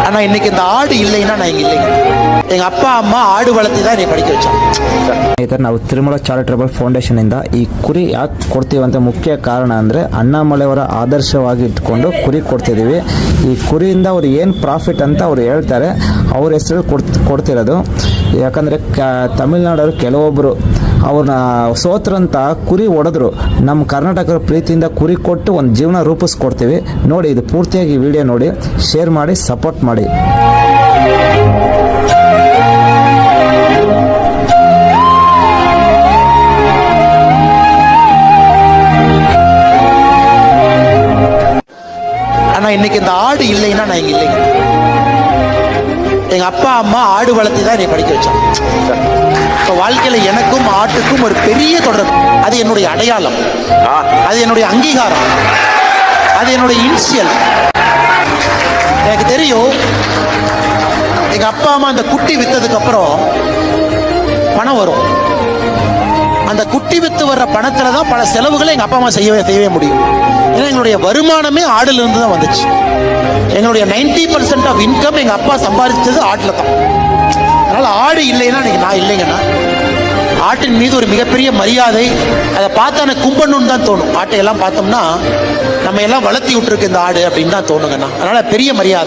ஆனா இன்னைக்கு இந்த ஆடு இல்லைன்னா நான் இங்க இல்லைங்க. எங்க அப்பா ಅಮ್ಮ ಆಡು ವಳತಿ தான் என்னை படிக்க வச்சாங்க. ನಾವು ತಿರುಮಲ ಚಾರಿಟಬಲ್ ಫೌಂಡೇಶನ್ ಇಂದ ಈ ಕುರಿ ಯಾಕೆ ಕೊಡ್ತೀವಂತ ಮುಖ್ಯ ಕಾರಣ ಅಂದರೆ ಅಣ್ಣಾಮಲೈಯವರ ಆದರ್ಶವಾಗಿ ಇಟ್ಕೊಂಡು ಕುರಿ ಕೊಡ್ತಿದ್ದೀವಿ. ಈ ಕುರಿಯಿಂದ ಅವ್ರು ಏನು ಪ್ರಾಫಿಟ್ ಅಂತ ಅವ್ರು ಹೇಳ್ತಾರೆ, ಅವ್ರ ಹೆಸರು ಕೊಡ್ತಿರೋದು. ಯಾಕಂದರೆ ತಮಿಳ್ನಾಡವರು ಕೆಲವೊಬ್ಬರು ಅವ್ರನ್ನ ಸೋತ್ರಂತ ಕುರಿ ಹೊಡೆದ್ರು. ನಮ್ಮ ಕರ್ನಾಟಕದ ಪ್ರೀತಿಯಿಂದ ಕುರಿ ಕೊಟ್ಟು ಒಂದು ಜೀವನ ರೂಪಿಸ್ಕೊಡ್ತೀವಿ. ನೋಡಿ, ಇದು ಪೂರ್ತಿಯಾಗಿ ವಿಡಿಯೋ ನೋಡಿ, ಶೇರ್ ಮಾಡಿ, ಸಪೋರ್ಟ್ ಮಾಡಿ. ஆனா இன்னைக்கு இந்த ஆடு இல்லைன்னா நான் இங்க இல்லைங்க. எங்க அப்பா அம்மா ஆடு வளர்த்தி தான் என்னை படிக்க வச்சாங்க. இப்போ வாழ்க்கையில எனக்கும் ஆட்டுக்கும் ஒரு பெரிய தொடர்பு. அது என்னுடைய அடையாளம், அது என்னுடைய அங்கீகாரம், அது என்னுடைய இனிஷியல். எனக்கு தெரியும், எங்க அப்பா அம்மா அந்த குட்டி வித்ததுக்கு அப்புறம் பணம் வரும். அந்த குட்டி வித்து வர்ற பணத்துல தான் பல செலவுகளை எங்க அப்பா அம்மா செய்யவே முடியும். ஏன்னா எங்களுடைய வருமானமே ஆடுல இருந்து தான் வந்துச்சு. எங்களுடைய 90% ஆஃப் இன்கம் எங்க அப்பா சம்பாதிச்சது ஆட்டுல தான். அதனால ஆடு இல்லைன்னா இன்னைக்கு நான் இல்லைங்கன்னா. ஆட்டின் மீது ஒரு மிகப்பெரிய மரியாதை. அதை பார்த்தா எனக்கு கும்பிடணும்னு தான் தோணும். ஆட்டை எல்லாம் பார்த்தோம்னா நம்ம எல்லாம் வளர்த்தி விட்டுருக்கு இந்த ஆடு அப்படின்னு தான் தோணுங்கண்ணா. அதனால பெரிய மரியாதை.